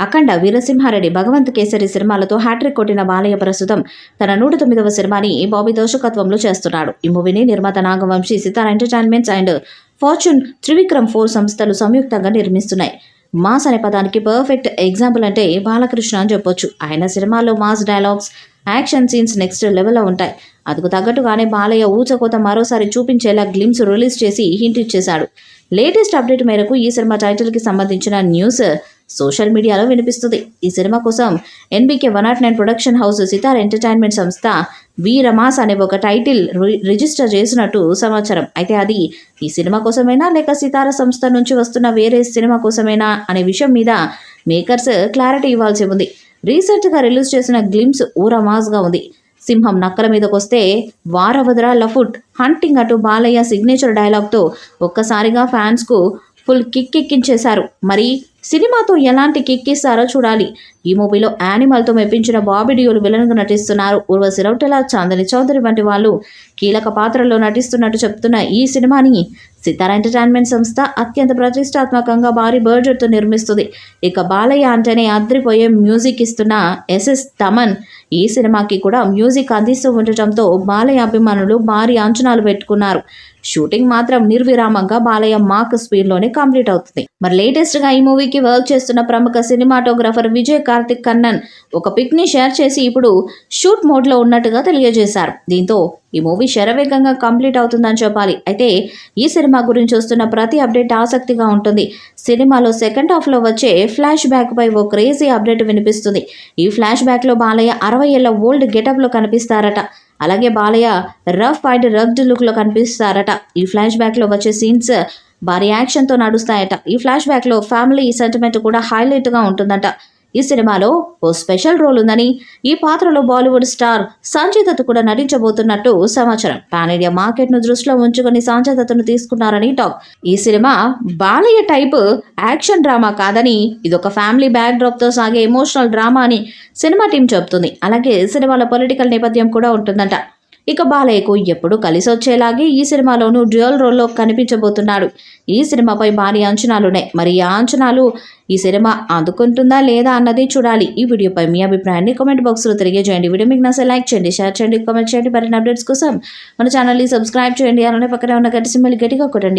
అఖండ, వీరసింహారెడ్డి, భగవంత్ కేసరి సినిమాలతో హ్యాట్రిక్ కొట్టిన బాలయ్య ప్రస్తుతం తన 109వ సినిమాని బాబీ దర్శకత్వంలో చేస్తున్నాడు. ఈ మూవీని నిర్మాత Nagavamsi, Sithara entertainments and fortune Trivikram 4 సంస్థలు సంయుక్తంగా నిర్మిస్తున్నాయి. మాస్ అనే పదానికి పర్ఫెక్ట్ ఎగ్జాంపుల్ అంటే బాలకృష్ణ అని చెప్పొచ్చు. ఆయన సినిమాల్లో mass dialogues, action scenes next లెవెల్లో ఉంటాయి. అందుకు తగ్గట్టుగానే బాలయ్య ఊచకోత మరోసారి చూపించేలా గ్లిమ్స్ రిలీజ్ చేసి హింట్ ఇచ్చేశాడు. లేటెస్ట్ అప్డేట్ మేరకు ఈ సినిమా టైటిల్కి సంబంధించిన న్యూస్ సోషల్ మీడియాలో వినిపిస్తుంది. ఈ సినిమా కోసం NBK 109 production house, Sithara entertainment సంస్థ వీరమాస్ అనే ఒక టైటిల్ రిజిస్టర్ చేసినట్టు సమాచారం. అయితే అది ఈ సినిమా కోసమేనా లేక సితార సంస్థ నుంచి వస్తున్న వేరే సినిమా కోసమేనా అనే విషయం మీద మేకర్స్ క్లారిటీ ఇవ్వాల్సి ఉంది. రీసెంట్గా రిలీజ్ చేసిన గ్లిమ్స్ ఊరమాస్గా ఉంది. సింహం నక్కల మీదకొస్తే వారవదరా లఫుట్ హంటింగ్ అటు బాలయ్య సిగ్నేచర్ డైలాగ్తో ఒక్కసారిగా ఫ్యాన్స్కు ఫుల్ కిక్ ఎక్కించేశారు. మరి సినిమాతో ఎలాంటి కిక్ ఇస్తారో చూడాలి. ఈ మూవీలో యానిమల్తో మెప్పించిన బాబీ డియోల్ విలన్గా నటిస్తున్నారు. ఉర్వశి రౌటెల, చాందిని చౌదరి వంటి వాళ్ళు కీలక పాత్రల్లో నటిస్తున్నట్టు చెప్తున్న ఈ సినిమాని సితార ఎంటర్టైన్మెంట్ సంస్థ అత్యంత ప్రతిష్టాత్మకంగా భారీ బడ్జెట్తో నిర్మిస్తుంది. ఇక బాలయ్య అంటేనే అద్రిపోయే మ్యూజిక్ ఇస్తున్న ఎస్ఎస్ తమన్ ఈ సినిమాకి కూడా మ్యూజిక్ అందిస్తూ ఉండటంతో బాలయ్య అభిమానులు భారీ అంచనాలు పెట్టుకున్నారు. షూటింగ్ మాత్రం నిర్విరామంగా బాలయ్య మాక్ స్పీడ్లోనే కంప్లీట్ అవుతుంది. మరి లేటెస్ట్గా ఈ మూవీకి వర్క్ చేస్తున్న ప్రముఖ సినిమాటోగ్రఫర్ విజయ్ కార్తిక్ కన్నన్ ఒక పిక్ని షేర్ చేసి ఇప్పుడు షూట్ మోడ్లో ఉన్నట్టుగా తెలియజేశారు. దీంతో ఈ మూవీ శరవేగంగా కంప్లీట్ అవుతుందని చెప్పాలి. అయితే ఈ సినిమా గురించి వస్తున్న ప్రతి అప్డేట్ ఆసక్తిగా ఉంటుంది. సినిమాలో సెకండ్ హాఫ్లో వచ్చే ఫ్లాష్ బ్యాక్పై ఓ క్రేజీ అప్డేట్ వినిపిస్తుంది. ఈ ఫ్లాష్ బ్యాక్లో బాలయ్య 60 ఏళ్ల ఓల్డ్ గెటప్లో కనిపిస్తారట. అలాగే బాలయ్య రఫ్ అండ్ రగ్డ్ లుక్లో కనిపిస్తారట. ఈ ఫ్లాష్ బ్యాక్లో వచ్చే సీన్స్ భారీ యాక్షన్తో నడుస్తాయట. ఈ ఫ్లాష్ బ్యాక్లో ఫ్యామిలీ సెంటిమెంట్ కూడా హైలైట్గా ఉంటుందట. ఈ సినిమాలో ఓ స్పెషల్ రోల్ ఉందని, ఈ పాత్రలో బాలీవుడ్ స్టార్ సంజయ్ దత్ కూడా నటించబోతున్నట్టు సమాచారం. పాన్ ఇండియా మార్కెట్ను దృష్టిలో ఉంచుకొని సంజయ్ దత్తును తీసుకున్నారని టాక్. ఈ cinema Balayya type action drama కాదని, ఇదొక ఫ్యామిలీ బ్యాక్ డ్రాప్తో సాగే ఎమోషనల్ డ్రామా అని సినిమా టీం చెబుతుంది. అలాగే సినిమాలో పొలిటికల్ నేపథ్యం కూడా ఉంటుందంట. ఇక బాలయ్యకు ఎప్పుడు కలిసి వచ్చేలాగే ఈ సినిమాలోనూ డ్యూయల్ రోల్లో కనిపించబోతున్నాడు. ఈ సినిమాపై భారీ అంచనాలున్నాయి. మరి ఆ అంచనాలు ఈ సినిమా అందుకుంటుందా లేదా అన్నది చూడాలి. ఈ వీడియోపై మీ అభిప్రాయాన్ని కామెంట్ బాక్స్లో తెలియజేయండి. వీడియో మీకు నచ్చితే లైక్ చేయండి, షేర్ చేయండి, కామెంట్ చేయండి. మరిన్ని అప్డేట్స్ కోసం మన ఛానల్ని సబ్స్క్రైబ్ చేయండి. అలానే పక్కనే ఉన్న గంట సింబల్ గట్టిగా కొట్టండి.